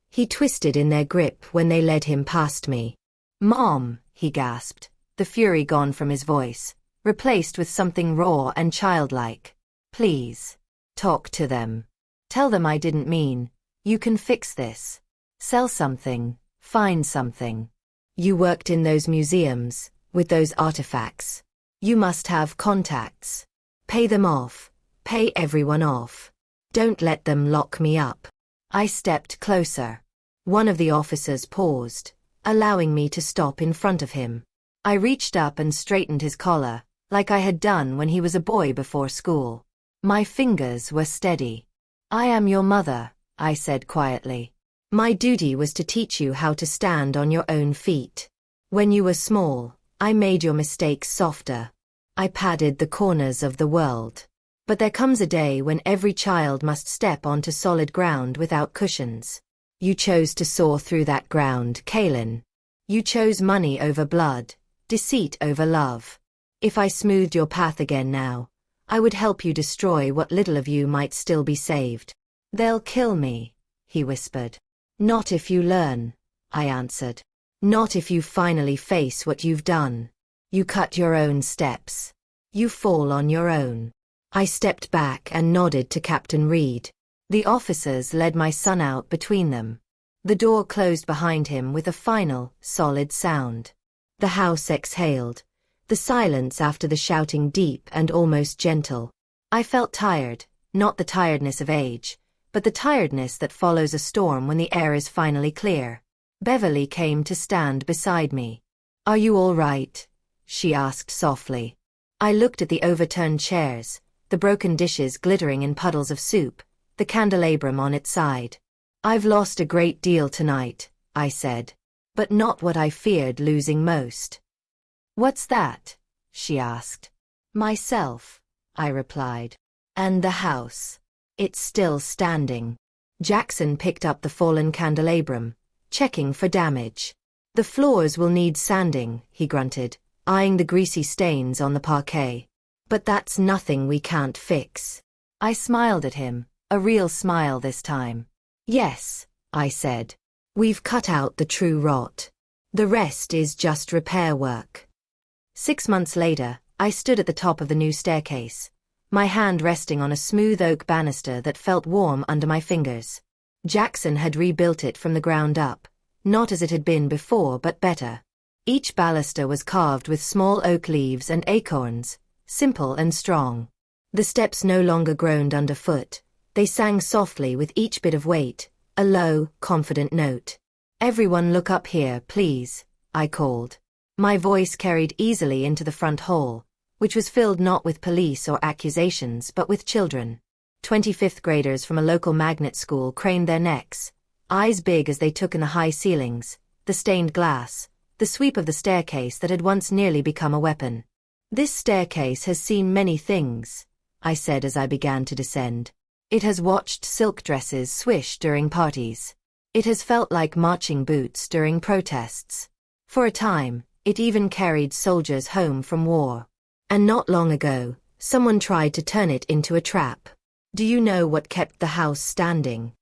He twisted in their grip when they led him past me. "Mom," he gasped, the fury gone from his voice, replaced with something raw and childlike. "Please. Talk to them. Tell them I didn't mean. You can fix this. Sell something, find something. You worked in those museums, with those artifacts. You must have contacts. Pay them off. Pay everyone off. Don't let them lock me up." I stepped closer. One of the officers paused, allowing me to stop in front of him. I reached up and straightened his collar, like I had done when he was a boy before school. My fingers were steady. "I am your mother," I said quietly. "My duty was to teach you how to stand on your own feet. When you were small, I made your mistakes softer. I padded the corners of the world. But there comes a day when every child must step onto solid ground without cushions. You chose to soar through that ground, Kaylin. You chose money over blood, deceit over love. If I smoothed your path again now, I would help you destroy what little of you might still be saved." "They'll kill me," he whispered. "Not if you learn," I answered. "Not if you finally face what you've done. You cut your own steps. You fall on your own." I stepped back and nodded to Captain Reed. The officers led my son out between them. The door closed behind him with a final, solid sound. The house exhaled, the silence after the shouting deep and almost gentle. I felt tired, not the tiredness of age, but the tiredness that follows a storm when the air is finally clear. Beverly came to stand beside me. "Are you all right?" she asked softly. I looked at the overturned chairs, the broken dishes glittering in puddles of soup, the candelabrum on its side. "I've lost a great deal tonight," I said. "But not what I feared losing most." "What's that?" she asked. "Myself," I replied. "And the house. It's still standing." Jackson picked up the fallen candelabrum, checking for damage. "The floors will need sanding," he grunted, eyeing the greasy stains on the parquet. "But that's nothing we can't fix." I smiled at him, a real smile this time. "Yes," I said. "We've cut out the true rot. The rest is just repair work." 6 months later, I stood at the top of the new staircase, my hand resting on a smooth oak banister that felt warm under my fingers. Jackson had rebuilt it from the ground up, not as it had been before but better. Each baluster was carved with small oak leaves and acorns, simple and strong. The steps no longer groaned underfoot, they sang softly with each bit of weight, a low, confident note. "Everyone look up here, please," I called. My voice carried easily into the front hall, which was filled not with police or accusations but with children. 25th graders from a local magnet school craned their necks, eyes big as they took in the high ceilings, the stained glass, the sweep of the staircase that had once nearly become a weapon. "This staircase has seen many things," I said as I began to descend. "It has watched silk dresses swish during parties. It has felt like marching boots during protests. For a time, it even carried soldiers home from war. And not long ago, someone tried to turn it into a trap. Do you know what kept the house standing?"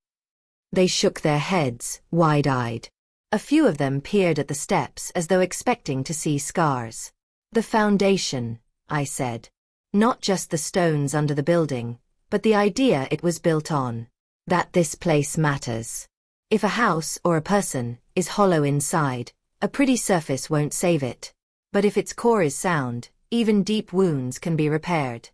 They shook their heads, wide-eyed. A few of them peered at the steps as though expecting to see scars. "The foundation," I said. "Not just the stones under the building, but the idea it was built on. That this place matters. If a house or a person is hollow inside, a pretty surface won't save it. But if its core is sound, even deep wounds can be repaired."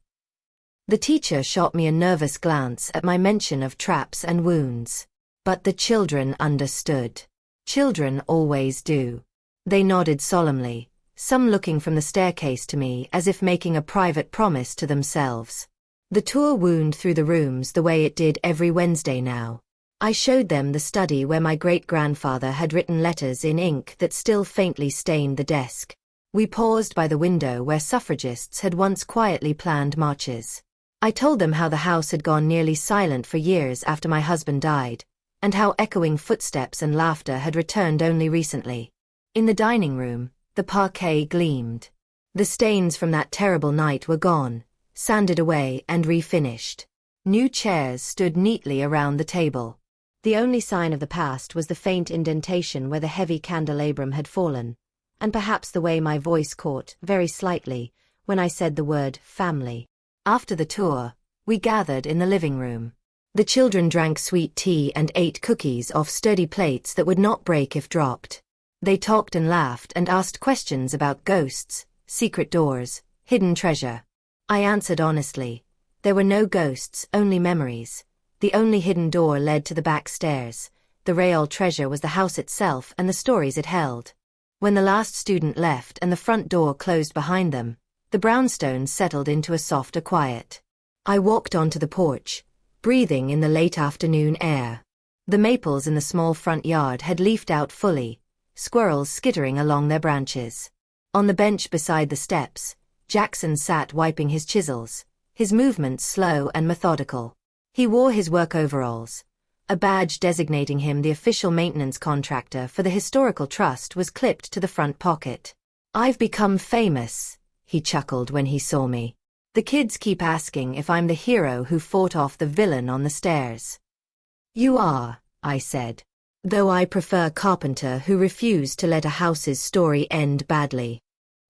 The teacher shot me a nervous glance at my mention of traps and wounds. But the children understood. Children always do. They nodded solemnly, some looking from the staircase to me as if making a private promise to themselves. The tour wound through the rooms the way it did every Wednesday now. I showed them the study where my great-grandfather had written letters in ink that still faintly stained the desk. We paused by the window where suffragists had once quietly planned marches. I told them how the house had gone nearly silent for years after my husband died, and how echoing footsteps and laughter had returned only recently. In the dining room, the parquet gleamed. The stains from that terrible night were gone, sanded away and refinished. New chairs stood neatly around the table. The only sign of the past was the faint indentation where the heavy candelabrum had fallen, and perhaps the way my voice caught, very slightly, when I said the word family. After the tour, we gathered in the living room. The children drank sweet tea and ate cookies off sturdy plates that would not break if dropped. They talked and laughed and asked questions about ghosts, secret doors, hidden treasure. I answered honestly. There were no ghosts, only memories. The only hidden door led to the back stairs. The real treasure was the house itself and the stories it held. When the last student left and the front door closed behind them, the brownstone settled into a softer quiet. I walked onto the porch, breathing in the late afternoon air. The maples in the small front yard had leafed out fully, squirrels skittering along their branches. On the bench beside the steps, Jackson sat wiping his chisels, his movements slow and methodical. He wore his work overalls. A badge designating him the official maintenance contractor for the historical trust was clipped to the front pocket. "I've become famous," he chuckled when he saw me. "The kids keep asking if I'm the hero who fought off the villain on the stairs." "You are," I said. "Though I prefer Carpenter who refused to let a house's story end badly."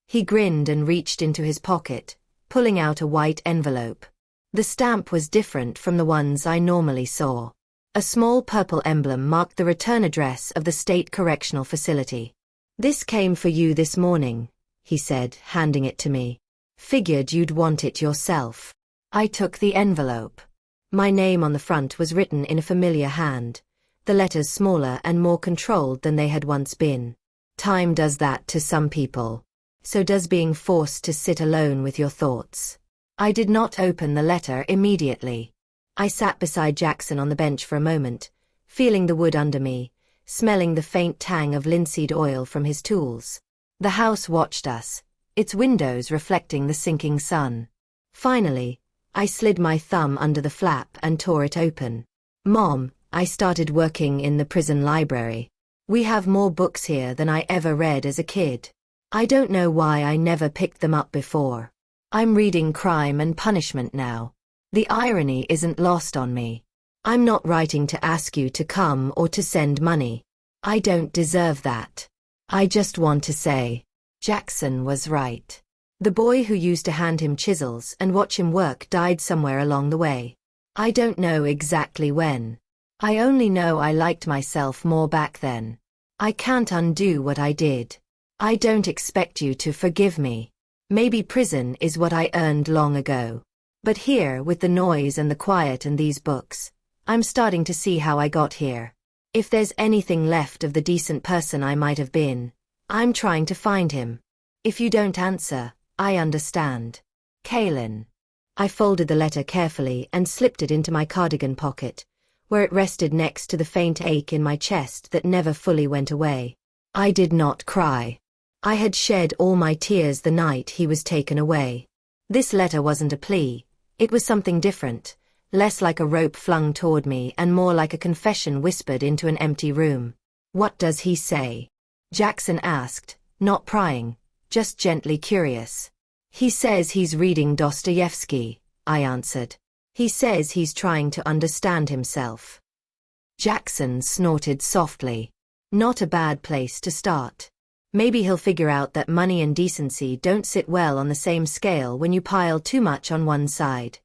He grinned and reached into his pocket, pulling out a white envelope. The stamp was different from the ones I normally saw. A small purple emblem marked the return address of the State Correctional Facility. "This came for you this morning," he said, handing it to me. "Figured you'd want it yourself." I took the envelope. My name on the front was written in a familiar hand, the letters smaller and more controlled than they had once been. Time does that to some people. So does being forced to sit alone with your thoughts. I did not open the letter immediately. I sat beside Jackson on the bench for a moment, feeling the wood under me, smelling the faint tang of linseed oil from his tools. The house watched us, its windows reflecting the sinking sun. Finally, I slid my thumb under the flap and tore it open. Mom, I started working in the prison library. We have more books here than I ever read as a kid. I don't know why I never picked them up before. I'm reading Crime and Punishment now. The irony isn't lost on me. I'm not writing to ask you to come or to send money. I don't deserve that. I just want to say, Jackson was right. The boy who used to hand him chisels and watch him work died somewhere along the way. I don't know exactly when. I only know I liked myself more back then. I can't undo what I did. I don't expect you to forgive me. Maybe prison is what I earned long ago. But here, with the noise and the quiet and these books, I'm starting to see how I got here. If there's anything left of the decent person I might have been, I'm trying to find him. If you don't answer, I understand. Kaylin. I folded the letter carefully and slipped it into my cardigan pocket, where it rested next to the faint ache in my chest that never fully went away. I did not cry. I had shed all my tears the night he was taken away. This letter wasn't a plea. It was something different, less like a rope flung toward me and more like a confession whispered into an empty room. What does he say? Jackson asked, not prying, just gently curious. He says he's reading Dostoevsky, I answered. He says he's trying to understand himself. Jackson snorted softly. Not a bad place to start. Maybe he'll figure out that money and decency don't sit well on the same scale when you pile too much on one side.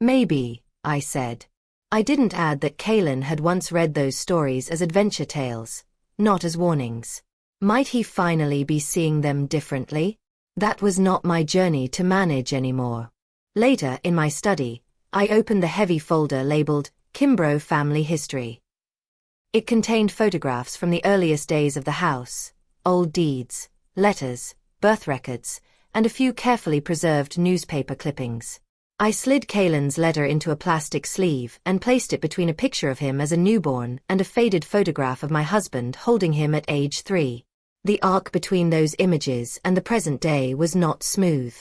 Maybe, I said. I didn't add that Kaylin had once read those stories as adventure tales, not as warnings. Might he finally be seeing them differently? That was not my journey to manage anymore. Later, in my study, I opened the heavy folder labeled Kimbros Family History. It contained photographs from the earliest days of the house, old deeds, letters, birth records, and a few carefully preserved newspaper clippings. I slid Kaylin's letter into a plastic sleeve and placed it between a picture of him as a newborn and a faded photograph of my husband holding him at age 3. The arc between those images and the present day was not smooth.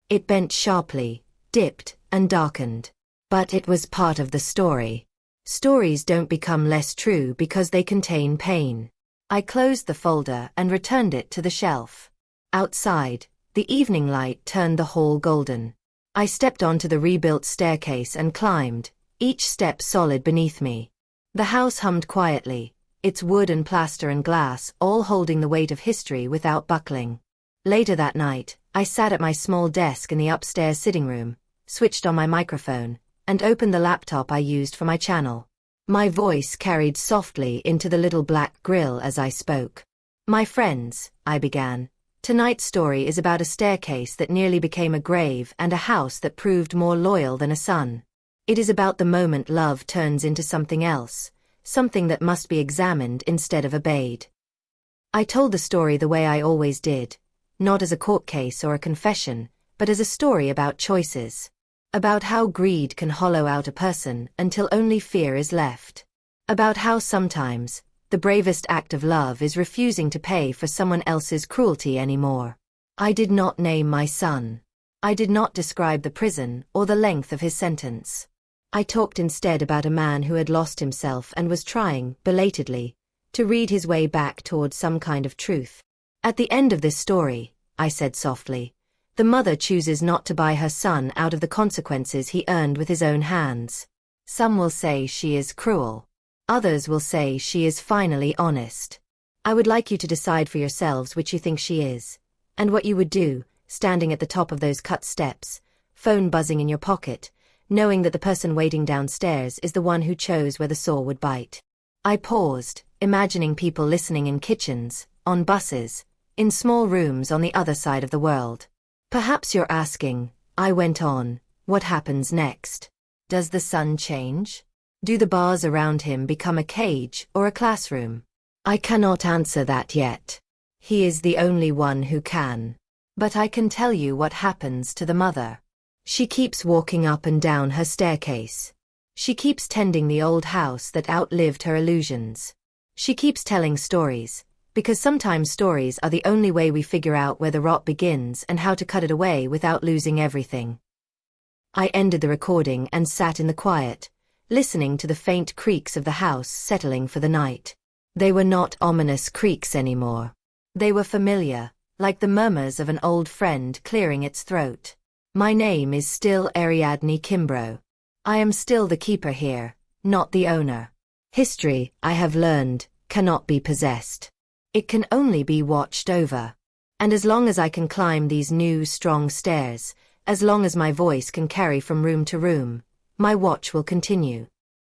It bent sharply, dipped, and darkened. But it was part of the story. Stories don't become less true because they contain pain. I closed the folder and returned it to the shelf. Outside, the evening light turned the hall golden. I stepped onto the rebuilt staircase and climbed, each step solid beneath me. The house hummed quietly, its wood and plaster and glass all holding the weight of history without buckling. Later that night, I sat at my small desk in the upstairs sitting room, switched on my microphone, and opened the laptop I used for my channel. My voice carried softly into the little black grill as I spoke. My friends, I began, tonight's story is about a staircase that nearly became a grave and a house that proved more loyal than a son. It is about the moment love turns into something else, something that must be examined instead of obeyed. I told the story the way I always did, not as a court case or a confession, but as a story about choices. About how greed can hollow out a person until only fear is left. About how sometimes, the bravest act of love is refusing to pay for someone else's cruelty anymore. I did not name my son. I did not describe the prison or the length of his sentence. I talked instead about a man who had lost himself and was trying, belatedly, to read his way back toward some kind of truth. At the end of this story, I said softly, the mother chooses not to buy her son out of the consequences he earned with his own hands. Some will say she is cruel. Others will say she is finally honest. I would like you to decide for yourselves which you think she is, and what you would do, standing at the top of those cut steps, phone buzzing in your pocket, knowing that the person waiting downstairs is the one who chose where the saw would bite. I paused, imagining people listening in kitchens, on buses, in small rooms on the other side of the world. Perhaps you're asking, I went on, What happens next? Does the sun change? Do the bars around him become a cage or a classroom? I cannot answer that yet. He is the only one who can. But I can tell you what happens to the mother. She keeps walking up and down her staircase. She keeps tending the old house that outlived her illusions. She keeps telling stories, because sometimes stories are the only way we figure out where the rot begins and how to cut it away without losing everything. I ended the recording and sat in the quiet, listening to the faint creaks of the house settling for the night. They were not ominous creaks anymore. They were familiar, like the murmurs of an old friend clearing its throat. My name is still Ariadne Kimbro. I am still the keeper here, not the owner. History, I have learned, cannot be possessed. It can only be watched over. And as long as I can climb these new, strong stairs, as long as my voice can carry from room to room, my watch will continue.